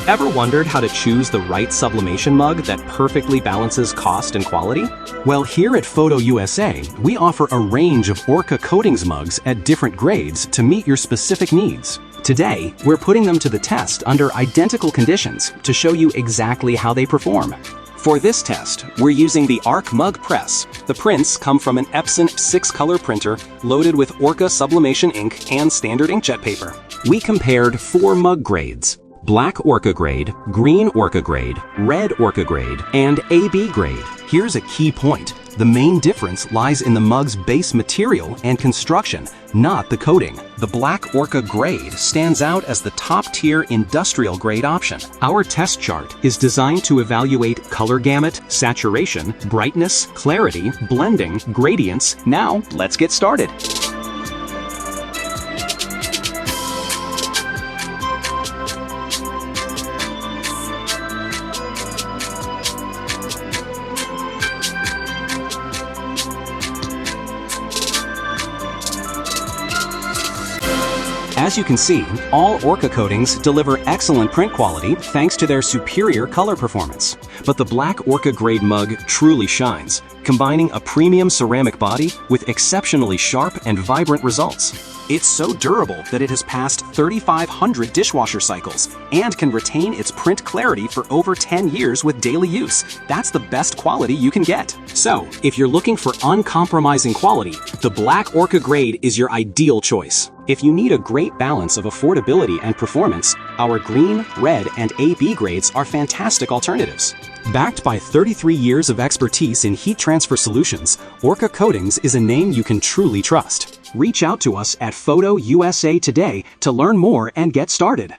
Ever wondered how to choose the right sublimation mug that perfectly balances cost and quality? Well, here at Photo USA, we offer a range of Orca coatings mugs at different grades to meet your specific needs. Today, we're putting them to the test under identical conditions to show you exactly how they perform. For this test, we're using the Arc Mug Press. The prints come from an Epson 6-color printer loaded with Orca sublimation ink and standard inkjet paper. We compared 4 mug grades: black Orca grade, green Orca grade, red Orca grade, and AB grade. Here's a key point. The main difference lies in the mug's base material and construction, not the coating. The black Orca grade stands out as the top-tier industrial grade option. Our test chart is designed to evaluate color gamut, saturation, brightness, clarity, blending, gradients. Now, let's get started. As you can see, all Orca coatings deliver excellent print quality thanks to their superior color performance. But the black Orca grade mug truly shines, combining a premium ceramic body with exceptionally sharp and vibrant results. It's so durable that it has passed 3,500 dishwasher cycles and can retain its print clarity for over 10 years with daily use. That's the best quality you can get. So, if you're looking for uncompromising quality, the black Orca grade is your ideal choice. If you need a great balance of affordability and performance, our green, red, and AB grades are fantastic alternatives. Backed by 33 years of expertise in heat transfer solutions, Orca Coatings is a name you can truly trust. Reach out to us at Photo USA today to learn more and get started.